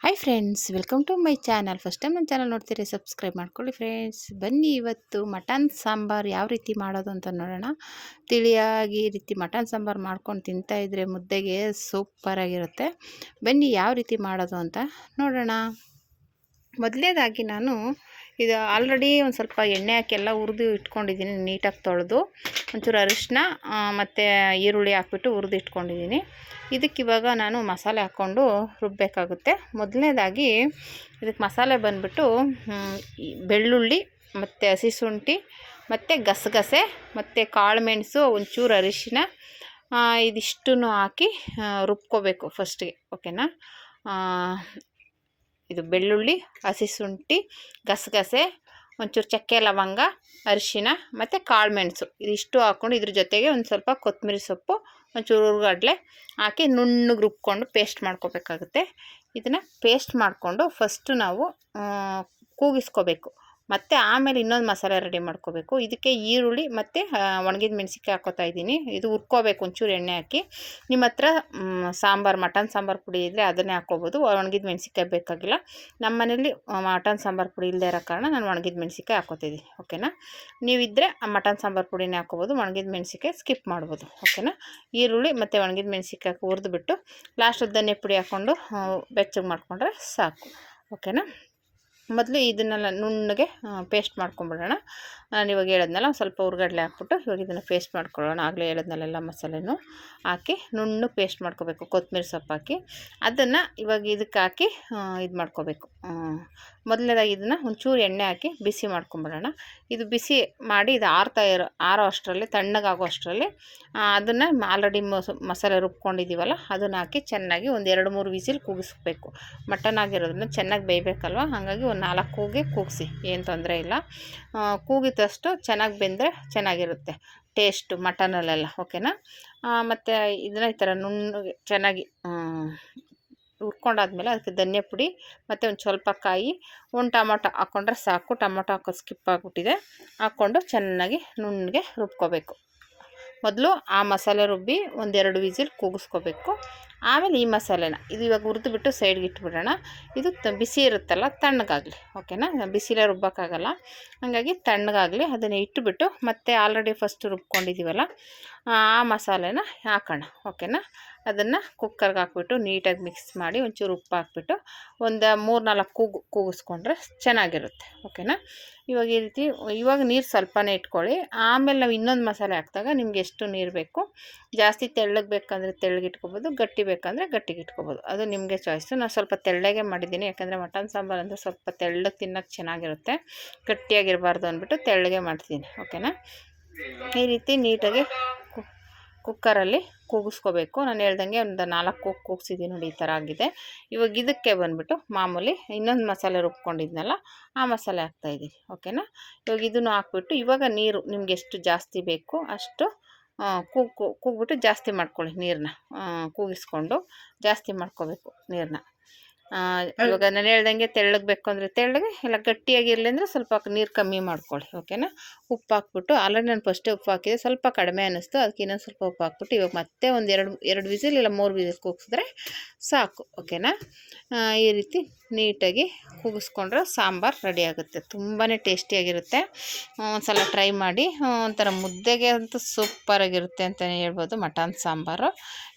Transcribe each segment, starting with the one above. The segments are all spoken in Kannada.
Hi friends, welcome to my channel. First time ನನ್ನ ಚಾನಲ್ ನೋಡ್ತೀರಿ, ಸಬ್ಸ್ಕ್ರೈಬ್ ಮಾಡ್ಕೊಳ್ಳಿ ಫ್ರೆಂಡ್ಸ್. ಬನ್ನಿ ಇವತ್ತು ಮಟನ್ ಸಾಂಬಾರು ಯಾವ ರೀತಿ ಮಾಡೋದು ಅಂತ ನೋಡೋಣ. ತಿಳಿಯಾಗಿ ಈ ರೀತಿ ಮಟನ್ ಸಾಂಬಾರು ಮಾಡ್ಕೊಂಡು ತಿಂತಾಯಿದ್ರೆ ಮುದ್ದೆಗೆ ಸೂಪರಾಗಿರುತ್ತೆ. ಬನ್ನಿ ಯಾವ ರೀತಿ ಮಾಡೋದು ಅಂತ ನೋಡೋಣ. ಮೊದಲನೇದಾಗಿ ನಾನು ಇದು ಆಲ್ರೆಡಿ ಒಂದು ಸ್ವಲ್ಪ ಎಣ್ಣೆ ಹಾಕಿ ಎಲ್ಲ ಹುರಿದು ಇಟ್ಕೊಂಡಿದ್ದೀನಿ. ನೀಟಾಗಿ ತೊಳೆದು ಒಂಚೂರು ಅರಿಶಿನ ಮತ್ತು ಈರುಳ್ಳಿ ಹಾಕ್ಬಿಟ್ಟು ಹುರಿದು ಇಟ್ಕೊಂಡಿದ್ದೀನಿ. ಇದಕ್ಕಿವಾಗ ನಾನು ಮಸಾಲೆ ಹಾಕ್ಕೊಂಡು ರುಬ್ಬಬೇಕಾಗುತ್ತೆ. ಮೊದಲನೇದಾಗಿ ಇದಕ್ಕೆ ಮಸಾಲೆ ಬಂದುಬಿಟ್ಟು ಬೆಳ್ಳುಳ್ಳಿ ಮತ್ತು ಹಸಿ ಶುಂಠಿ ಮತ್ತು ಗಸಗಸೆ ಮತ್ತು ಕಾಳು ಮೆಣಸು, ಒಂಚೂರು ಅರಿಶಿನ, ಇದಿಷ್ಟನ್ನು ಹಾಕಿ ರುಬ್ಕೋಬೇಕು ಫಸ್ಟಿಗೆ. ಓಕೆನಾ. ಇದು ಬೆಳ್ಳುಳ್ಳಿ, ಹಸಿ ಶುಂಠಿ, ಗಸಗಸೆ, ಒಂಚೂರು ಚಕ್ಕೆ ಲವಂಗ, ಅರಿಶಿನ ಮತ್ತು ಕಾಳು ಮೆಣಸು ಇದಿಷ್ಟು ಹಾಕ್ಕೊಂಡು ಇದ್ರ ಜೊತೆಗೆ ಒಂದು ಸ್ವಲ್ಪ ಕೊತ್ತಂಬರಿ ಸೊಪ್ಪು, ಒಂಚೂರು ಹುರ್ಗಡ್ಲೆ ಹಾಕಿ ನುಣ್ಣಗೆ ರುಬ್ಕೊಂಡು ಪೇಸ್ಟ್ ಮಾಡ್ಕೋಬೇಕಾಗುತ್ತೆ. ಇದನ್ನು ಪೇಸ್ಟ್ ಮಾಡಿಕೊಂಡು ಫಸ್ಟು ನಾವು ಕೂಗಿಸ್ಕೋಬೇಕು. ಮತ್ತು ಆಮೇಲೆ ಇನ್ನೊಂದು ಮಸಾಲೆ ರೆಡಿ ಮಾಡ್ಕೋಬೇಕು. ಇದಕ್ಕೆ ಈರುಳ್ಳಿ ಮತ್ತು ಒಣಗಿದ ಮೆಣಸಿನ್ಕಾಯಿ ಹಾಕ್ಕೋತಾ ಇದ್ದೀನಿ. ಇದು ಹುರ್ಕೋಬೇಕು ಒಂಚೂರು ಎಣ್ಣೆ ಹಾಕಿ. ನಿಮ್ಮ ಹತ್ರ ಸಾಂಬಾರು ಮಟನ್ ಸಾಂಬಾರು ಪುಡಿ ಇದ್ದರೆ ಅದನ್ನೇ ಹಾಕ್ಕೋಬೋದು. ಒಣಗಿದ ಮೆಣಸಿನ್ಕಾಯಿ ಬೇಕಾಗಿಲ್ಲ. ನಮ್ಮ ಮನೇಲಿ ಮಟನ್ ಸಾಂಬಾರು ಪುಡಿ ಇಲ್ಲದೇ ಇರೋ ಕಾರಣ ನಾನು ಒಣಗಿದ ಮೆಣಸಿನ್ಕಾಯಿ ಹಾಕ್ಕೋತಿದ್ದೀನಿ. ಓಕೆನಾ. ನೀವಿದ್ದರೆ ಮಟನ್ ಸಾಂಬಾರು ಪುಡಿನೇ ಹಾಕ್ಕೋಬೋದು, ಒಣಗಿದ ಮೆಣಸಿನ್ಕಾಯಿ ಸ್ಕಿಪ್ ಮಾಡ್ಬೋದು. ಓಕೆನಾ. ಈರುಳ್ಳಿ ಮತ್ತು ಒಣಗಿದ ಮೆಣಸಿನ್ಕಾಯಿ ಹಾಕಿ ಹುರಿದ್ಬಿಟ್ಟು ಲಾಸ್ಟ್ ಧನಿಯಾ ಪುಡಿ ಹಾಕ್ಕೊಂಡು ಬೆಚ್ಚಗೆ ಮಾಡಿಕೊಂಡ್ರೆ ಸಾಕು. ಓಕೆನಾ. ಮೊದಲು ಇದನ್ನೆಲ್ಲ ನುಣ್ಣಗೆ ಪೇಸ್ಟ್ ಮಾಡ್ಕೊಂಬಿಡೋಣ. ನಾನು ಇವಾಗ ಹೇಳಿದ್ನಲ್ಲ, ಸ್ವಲ್ಪ ಹುರ್ಗಡ್ಲೆ ಹಾಕ್ಬಿಟ್ಟು ಇವಾಗ ಇದನ್ನು ಪೇಸ್ಟ್ ಮಾಡ್ಕೊಳ್ಳೋಣ. ಆಗಲೇ ಹೇಳಿದ್ನಲ್ಲ ಮಸಾಲೆನೂ ಹಾಕಿ ನುಣ್ಣಗೆ ಪೇಸ್ಟ್ ಮಾಡ್ಕೋಬೇಕು. ಕೊತ್ತಂಬರಿ ಸೊಪ್ಪು ಹಾಕಿ ಅದನ್ನು ಇವಾಗ ಇದಕ್ಕೆ ಹಾಕಿ ಇದು ಮಾಡ್ಕೋಬೇಕು. ಮೊದಲನೇದಾಗಿ ಇದನ್ನು ಒಂಚೂರು ಎಣ್ಣೆ ಹಾಕಿ ಬಿಸಿ ಮಾಡ್ಕೊಂಬಿಡೋಣ. ಇದು ಬಿಸಿ ಮಾಡಿ ಇದು ಆರೋ ಅಷ್ಟರಲ್ಲಿ, ತಣ್ಣಗಾಗೋ ಅಷ್ಟರಲ್ಲಿ ಅದನ್ನು ಆಲ್ರೆಡಿ ಮಸಾಲೆ ರುಬ್ಕೊಂಡಿದ್ದೀವಲ್ಲ ಅದನ್ನು ಹಾಕಿ ಚೆನ್ನಾಗಿ ಒಂದು 2-3 ವಿಸಿಲ್ ಕೂಗಿಸ್ಬೇಕು. ಮಟನ್ ಆಗಿರೋದ್ರಿಂದ ಚೆನ್ನಾಗಿ ಬೇಯಬೇಕಲ್ವ, ಹಾಗಾಗಿ ಒಂದು 4 ಕೂಗಿ ಕೂಗಿಸಿ, ಏನು ತೊಂದರೆ ಇಲ್ಲ. ಕೂಗಿದಷ್ಟು ಚೆನ್ನಾಗಿ ಬೆಂದರೆ ಚೆನ್ನಾಗಿರುತ್ತೆ ಟೇಸ್ಟು ಮಟನಲ್ಲೆಲ್ಲ. ಓಕೆನಾ. ಮತ್ತು ಇದನ್ನು ಈ ಥರ ನುಣ್ಣಗೆ ಚೆನ್ನಾಗಿ ಹುರ್ಕೊಂಡಾದ್ಮೇಲೆ ಅದಕ್ಕೆ ಧನಿಯಾ ಪುಡಿ ಮತ್ತು ಒಂದು ಸ್ವಲ್ಪ ಕಾಯಿ, ಒಂದು ಟೊಮೊಟೊ ಹಾಕ್ಕೊಂಡ್ರೆ ಸಾಕು. ಟೊಮೊಟೊ ಹಾಕೋದು ಸ್ಕಿಪ್ ಆಗಿಬಿಟ್ಟಿದೆ. ಹಾಕ್ಕೊಂಡು ಚೆನ್ನಾಗಿ ನುಣ್ಣಗೆ ರುಬ್ಕೋಬೇಕು. ಮೊದಲು ಆ ಮಸಾಲೆ ರುಬ್ಬಿ 1-2 ವಿಸಿಲ್ ಕೂಗಿಸ್ಕೋಬೇಕು. ಆಮೇಲೆ ಈ ಮಸಾಲೆನ ಇದು ಇವಾಗ ಹುರಿದುಬಿಟ್ಟು ಸೈಡ್ಗೆ ಇಟ್ಬಿಡೋಣ. ಇದು ಬಿಸಿ ಇರುತ್ತಲ್ಲ, ತಣ್ಣಗಾಗಲಿ. ಓಕೆನಾ. ಬಿಸಿಲೇ ರುಬ್ಬೋಕ್ಕಾಗಲ್ಲ, ಹಾಗಾಗಿ ತಣ್ಣಗಾಗಲಿ. ಅದನ್ನು ಇಟ್ಟುಬಿಟ್ಟು ಮತ್ತೆ ಆಲ್ರೆಡಿ ಫಸ್ಟ್ ರುಬ್ಕೊಂಡಿದ್ದೀವಲ್ಲ ಆ ಮಸಾಲೆನ ಹಾಕೋಣ. ಓಕೆನಾ. ಅದನ್ನು ಕುಕ್ಕರ್ಗೆ ಹಾಕ್ಬಿಟ್ಟು ನೀಟಾಗಿ ಮಿಕ್ಸ್ ಮಾಡಿ ಒಂಚೂರು ಉಪ್ಪು ಹಾಕ್ಬಿಟ್ಟು ಒಂದು 3-4 ಕೂಗಿಸ್ಕೊಂಡ್ರೆ ಚೆನ್ನಾಗಿರುತ್ತೆ. ಓಕೆನಾ. ಇವಾಗ ಈ ರೀತಿ ಇವಾಗ ನೀರು ಸ್ವಲ್ಪನೇ ಇಟ್ಕೊಳ್ಳಿ. ಆಮೇಲೆ ನಾವು ಇನ್ನೊಂದು ಮಸಾಲೆ ಹಾಕಿದಾಗ ನಿಮ್ಗೆ ಎಷ್ಟು ನೀರು ಬೇಕು, ಜಾಸ್ತಿ ತೆಳ್ಳಗೆ ಬೇಕಂದರೆ ತೆಳ್ಳಗೆ ಇಟ್ಕೊಬೋದು, ಗಟ್ಟಿ ಬೇಕಂದರೆ ಗಟ್ಟಿಗೆ ಇಟ್ಕೊಬೋದು. ಅದು ನಿಮಗೆ ಚಾಯ್ಸು. ನಾನು ಸ್ವಲ್ಪ ತೆಳ್ಳಗೆ ಮಾಡಿದ್ದೀನಿ, ಯಾಕಂದರೆ ಮಟನ್ ಸಾಂಬಾರು ಅಂದರೆ ಸ್ವಲ್ಪ ತೆಳ್ಳಗೆ ತಿನ್ನೋಕ್ಕೆ ಚೆನ್ನಾಗಿರುತ್ತೆ. ಗಟ್ಟಿಯಾಗಿರಬಾರ್ದು ಅಂದ್ಬಿಟ್ಟು ತೆಳ್ಳಗೆ ಮಾಡ್ತೀನಿ. ಓಕೆನಾ. ಈ ರೀತಿ ನೀಟಾಗಿ ಕುಕ್ಕರಲ್ಲಿ ಕೂಗಿಸ್ಕೋಬೇಕು. ನಾನು ಹೇಳ್ದಂಗೆ ಒಂದು 4 ಕೂಗಿಸಿದ್ದೀನಿ ನೋಡಿ, ಈ ಥರ ಆಗಿದೆ. ಇವಾಗ ಇದಕ್ಕೆ ಬಂದುಬಿಟ್ಟು ಮಾಮೂಲಿ ಇನ್ನೊಂದು ಮಸಾಲೆ ರುಬ್ಕೊಂಡಿದ್ನಲ್ಲ ಆ ಮಸಾಲೆ ಹಾಕ್ತಾಯಿದ್ದೀನಿ. ಓಕೆನಾ. ಇವಾಗ ಇದನ್ನು ಹಾಕ್ಬಿಟ್ಟು ಇವಾಗ ನೀರು ನಿಮ್ಗೆ ಎಷ್ಟು ಜಾಸ್ತಿ ಬೇಕು ಅಷ್ಟು ಕೂಗ್ಬಿಟ್ಟು ಜಾಸ್ತಿ ಮಾಡ್ಕೊಳ್ಳಿ ನೀರನ್ನ. ಕೂಗಿಸ್ಕೊಂಡು ಜಾಸ್ತಿ ಮಾಡ್ಕೋಬೇಕು ನೀರನ್ನ. ಇವಾಗ ನಾನು ಹೇಳ್ದಂಗೆ ತೆಳ್ಳಗೆ ಬೇಕು ಅಂದರೆ ತೆಳ್ಳಗೆ, ಇಲ್ಲ ಗಟ್ಟಿಯಾಗಿರಲಿ ಅಂದರೆ ಸ್ವಲ್ಪ ನೀರು ಕಮ್ಮಿ ಮಾಡ್ಕೊಳ್ಳಿ. ಓಕೆನಾ. ಉಪ್ಪು ಹಾಕ್ಬಿಟ್ಟು ಆಲ್ರೆಡಿ ನಾನು ಫಸ್ಟೇ ಉಪ್ಪು ಹಾಕಿದೆ, ಸ್ವಲ್ಪ ಕಡಿಮೆ ಅನ್ನಿಸ್ತು, ಅದಕ್ಕೆ ಇನ್ನೊಂದು ಸ್ವಲ್ಪ ಉಪ್ಪು ಹಾಕ್ಬಿಟ್ಟು ಇವಾಗ ಮತ್ತೆ ಒಂದು 2 ವಿಸಿಲ್ ಇಲ್ಲ 3 ವಿಸಿಲ್ ಕೂಗಿಸಿದ್ರೆ ಸಾಕು. ಓಕೆನಾ. ಈ ರೀತಿ ನೀಟಾಗಿ ಕೂಗಿಸ್ಕೊಂಡ್ರೆ ಸಾಂಬಾರು ರೆಡಿ ಆಗುತ್ತೆ. ತುಂಬಾ ಟೇಸ್ಟಿಯಾಗಿರುತ್ತೆ. ಒಂದ್ಸಲ ಟ್ರೈ ಮಾಡಿ. ಒಂಥರ ಮುದ್ದೆಗೆ ಅಂತೂ ಸೂಪರಾಗಿರುತ್ತೆ ಅಂತಲೇ ಹೇಳ್ಬೋದು ಮಟನ್ ಸಾಂಬಾರು.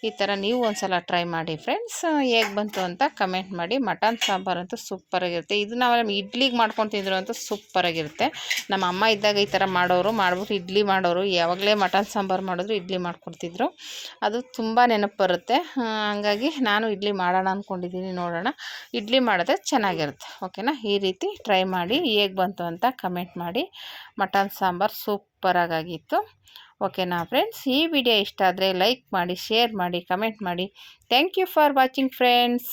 ಈ ಥರ ನೀವು ಒಂದ್ಸಲ ಟ್ರೈ ಮಾಡಿ ಫ್ರೆಂಡ್ಸ್. ಹೇಗೆ ಬಂತು ಅಂತ ಕಮೆಂಟ್ ಮಾಡಿ. ಮಟನ್ ಸಾಂಬಾರು ಅಂತೂ ಸೂಪರಾಗಿರುತ್ತೆ. ಇದು ನಾವು ಇಡ್ಲಿಗೆ ಮಾಡ್ಕೊಂಡು ತಿಂದ್ರು ಅಂತೂ ಸೂಪರಾಗಿರುತ್ತೆ. ನಮ್ಮ ಅಮ್ಮ ಇದ್ದಾಗ ಈ ಥರ ಮಾಡ್ಬಿಟ್ಟು ಇಡ್ಲಿ ಮಾಡೋರು. ಯಾವಾಗಲೇ ಮಟನ್ ಸಾಂಬಾರು ಮಾಡಿದ್ರು ಇಡ್ಲಿ ಮಾಡ್ಕೊಡ್ತಿದ್ರು. ಅದು ತುಂಬ ನೆನಪು ಬರುತ್ತೆ. ಹಾಗಾಗಿ ನಾನು ಇಡ್ಲಿ ಮಾಡೋಣ ಅಂದ್ಕೊಂಡಿದ್ದೀನಿ. ನೋಡೋಣ, ಇಡ್ಲಿ ಮಾಡಿದ್ರೆ ಚೆನ್ನಾಗಿರುತ್ತೆ. ಓಕೆನಾ. ಈ ರೀತಿ ಟ್ರೈ ಮಾಡಿ. ಹೇಗೆ ಬಂತು ಅಂತ ಕಮೆಂಟ್ ಮಾಡಿ. ಮಟನ್ ಸಾಂಬಾರು ಸೂಪರಾಗಿತ್ತು. ಓಕೆನಾ ಫ್ರೆಂಡ್ಸ್. ಈ ವಿಡಿಯೋ ಇಷ್ಟ ಆದರೆ ಲೈಕ್ ಮಾಡಿ, ಶೇರ್ ಮಾಡಿ, ಕಮೆಂಟ್ ಮಾಡಿ. Thank you for watching friends.